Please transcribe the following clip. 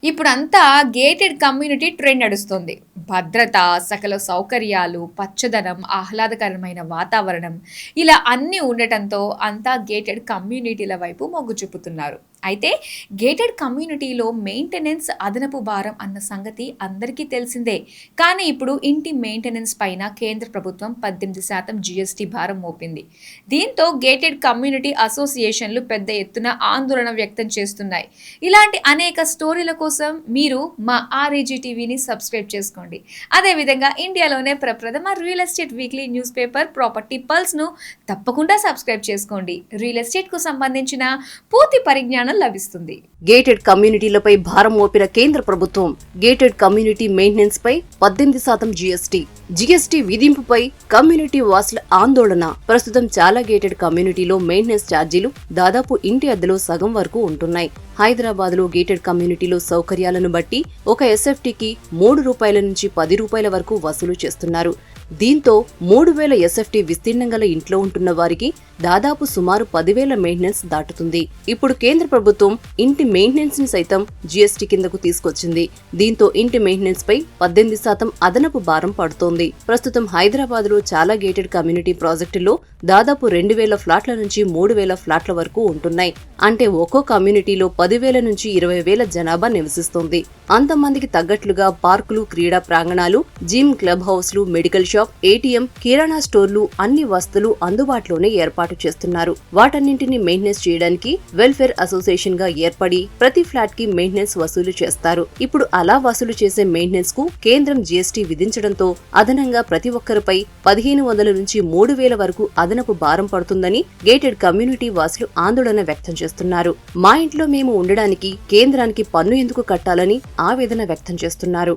ఇప్పుడంతా gated community trend నడుస్తుంది. భద్రత, సకల సౌకర్యాలు, పచ్చదనం, ఆహ్లాదకరమైన వాతావరణం ఇలా అన్నీ ఉండటంతో అంతా గేటెడ్ కమ్యూనిటీల వైపు మొగ్గు చూపుతున్నారు. అయితే గేటెడ్ కమ్యూనిటీలో మెయింటెనెన్స్ అదనపు భారం అన్న సంగతి అందరికీ తెలిసిందే. కానీ ఇప్పుడు ఇంటి మెయింటెనెన్స్ పైన కేంద్ర ప్రభుత్వం 18% జీఎస్టీ భారం మోపింది. దీంతో గేటెడ్ కమ్యూనిటీ అసోసియేషన్లు పెద్ద ఎత్తున ఆందోళన వ్యక్తం చేస్తున్నాయి. ఇలాంటి అనేక స్టోరీల కోసం మీరు మా RAG టీవీని సబ్స్క్రైబ్ చేసుకోండి. అదేవిధంగా ఇండియాలోనే ప్రప్రథమ real estate weekly news paper property పల్స్ను తప్పకుండా సబ్స్క్రైబ్ చేసుకోండి. రియల్ ఎస్టేట్కు సంబంధించిన పూర్తి పరిజ్ఞానం లభిస్తుంది. గేటెడ్ కమ్యూనిటీలపై భారం మోపిన కేంద్ర ప్రభుత్వం గేటెడ్ కమ్యూనిటీ మెయింటెనెన్స్ పై 18% జీఎస్టీ విధింపుపై కమ్యూనిటీ వాసుల ఆందోళన. ప్రస్తుతం చాలా గేటెడ్ కమ్యూనిటీలో మెయింటెనెన్స్ ఛార్జీలు దాదాపు ఇంటి అద్దెలో సగం వరకు ఉంటున్నాయి. హైదరాబాద్ లో గేటెడ్ కమ్యూనిటీలో సౌకర్యాలను బట్టి ఒక SFTకి ₹3 నుంచి ₹10 వరకు వసూలు చేస్తున్నారు. దీంతో 3000 SFT విస్తీర్ణం గల ఇంట్లో ఉంటున్న వారికి దాదాపు సుమారు 10,000 మెయింటెనెన్స్ దాటుతుంది. ఇప్పుడు కేంద్ర ప్రభుత్వం ఇంటి మెయింటెనెన్స్ ని సైతం జీఎస్టీ కిందకు తీసుకొచ్చింది. దీంతో ఇంటి మెయింటెనెన్స్ పై 18% అదనపు భారం పడుతోంది. ప్రస్తుతం హైదరాబాద్ లో చాలా గేటెడ్ కమ్యూనిటీ ప్రాజెక్టుల్లో దాదాపు 2,000 ఫ్లాట్ల నుంచి 3,000 ఫ్లాట్ల వరకు ఉంటున్నాయి. అంటే ఒక్కో కమ్యూనిటీలో 10,000 నుంచి 20,000 జనాభా నివసిస్తోంది. అంతమందికి తగ్గట్లుగా పార్కులు, క్రీడా ప్రాంగణాలు, జిమ్, క్లబ్ హౌస్లు, మెడికల్ షాప్, ATM, కిరాణా స్టోర్లు అన్ని వసతులు అందుబాటులోనే ఏర్పాటు చేస్తున్నారు. వాటన్నింటినీ మెయింటెనెన్స్ చేయడానికి వెల్ఫేర్ అసోసియేషన్ గా ఏర్పడి ప్రతి ఫ్లాట్ కి మెయింటెనెన్స్ వసూలు చేస్తారు. ఇప్పుడు అలా వసూలు చేసే మెయింటెనెన్స్ కు కేంద్రం జీఎస్టీ విధించడంతో అదనంగా ప్రతి ఒక్కరిపై 1,500 నుంచి 3,000 వరకు అదనపు భారం పడుతుందని గేటెడ్ కమ్యూనిటీ వాసులు ఆందోళన వ్యక్తం చేస్తున్నారు. మా ఇంట్లో మేము ఉండడానికి కేంద్రానికి పన్ను ఎందుకు కట్టాలని ఆవేదన వ్యక్తం చేస్తున్నారు.